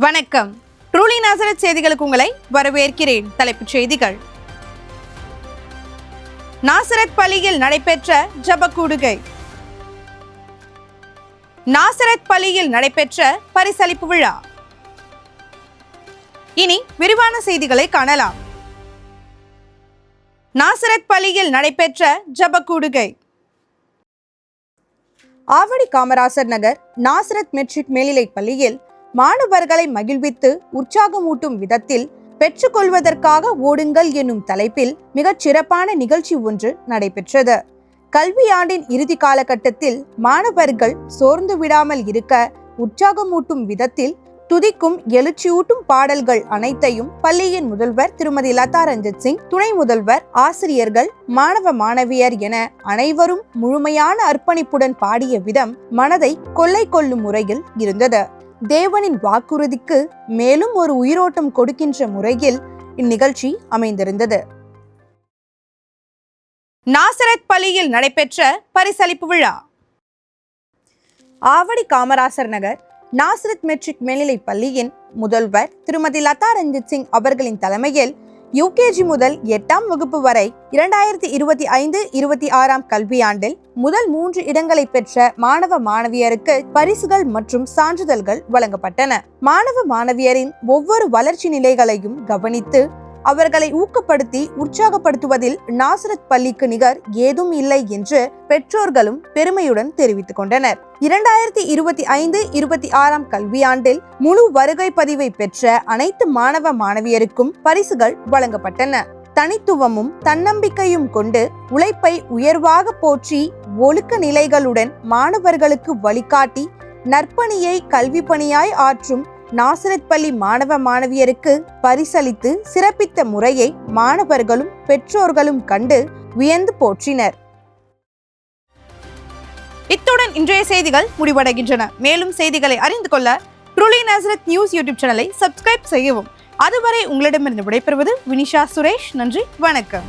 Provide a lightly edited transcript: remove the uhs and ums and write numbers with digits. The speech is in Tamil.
வணக்கம். ட்ரூலி நாசரத் செய்திகளுக்கு உங்களை வரவேற்கிறேன். தலைப்புச் செய்திகள். நாசரத் பள்ளியில் நடைபெற்ற ஜபக்கூடுகை. நாசரத் பள்ளியில் நடைபெற்ற பரிசளிப்பு விழா. இனி விரிவான செய்திகளை காணலாம். நாசரத் பள்ளியில் நடைபெற்ற ஜபக்கூடுகை. ஆவடி காமராசர் நகர் நாசரத் மெட்ரிக் மேல்நிலைப் பள்ளியில் மாணவர்களை மகிழ்வித்து உற்சாகமூட்டும் விதத்தில் பெற்றுக்கொள்வதற்காக ஓடுங்கள் என்னும் தலைப்பில் மிகச் சிறப்பான நிகழ்ச்சி ஒன்று நடைபெற்றது. கல்வியாண்டின் இறுதி காலகட்டத்தில் மாணவர்கள் சோர்ந்து விடாமல் இருக்க உற்சாகமூட்டும் விதத்தில் துதிக்கும் எழுச்சியூட்டும் பாடல்கள் அனைத்தையும் பள்ளியின் முதல்வர் திருமதி லதா ரஞ்சித் சிங், துணை முதல்வர், ஆசிரியர்கள், மாணவ மாணவியர் என அனைவரும் முழுமையான அர்ப்பணிப்புடன் பாடிய விதம் மனதை கொள்ளை கொள்ளும் முறையில் இருந்தது. தேவனின் வாக்குறுதிக்கு மேலும் ஒரு உயிரோட்டம் கொடுக்கின்ற முறையில் இந்நிகழ்ச்சி அமைந்திருந்தது. நாசரத் பள்ளியில் நடைபெற்ற பரிசளிப்பு விழா. ஆவடி காமராசர் நகர் நாசரத் மெட்ரிக் மேல்நிலைப் பள்ளியின் முதல்வர் திருமதி லதா ரஞ்சித் சிங் அவர்களின் தலைமையில் யுகேஜி முதல் 8ஆம் வகுப்பு வரை 2025-26 கல்வியாண்டில் முதல் 3 இடங்களை பெற்ற மாணவ மாணவியருக்கு பரிசுகள் மற்றும் சான்றிதழ்கள் வழங்கப்பட்டன. மாணவ மாணவியரின் ஒவ்வொரு வளர்ச்சி நிலைகளையும் கவனித்து அவர்களை ஊக்கப்படுத்தி உற்சாகப்படுத்துவதில் நாசரத் பள்ளிக்கு நிகர் ஏதும் இல்லை என்று பெற்றோர்களும் பெருமையுடன் தெரிவித்துக் கொண்டனர். 2025-26 கல்வியாண்டில் முழு வருகை பதிவை பெற்ற அனைத்து மாணவ மாணவியருக்கும் பரிசுகள் வழங்கப்பட்டன. தனித்துவமும் தன்னம்பிக்கையும் கொண்டு உழைப்பை உயர்வாக போற்றி ஒழுக்க நிலைகளுடன் மாணவர்களுக்கு வழிகாட்டி நற்பணியை கல்வி பணியாய் ஆற்றும் நாசரத் பள்ளி மாணவ மாணவியருக்கு பரிசளித்து சிறப்பித்த முறையை மாணவர்களும் பெற்றோர்களும் கண்டு வியந்து போற்றினர். இத்துடன் இன்றைய செய்திகள் முடிவடைகின்றன. மேலும் செய்திகளை அறிந்து கொள்ள ட்ரூலி நாசரத் நியூஸ் யூடியூப் சேனலை சப்ஸ்கிரைப் செய்யவும். அதுவரை உங்களிடமிருந்து விடைபெறுவது வினிஷா சுரேஷ். நன்றி, வணக்கம்.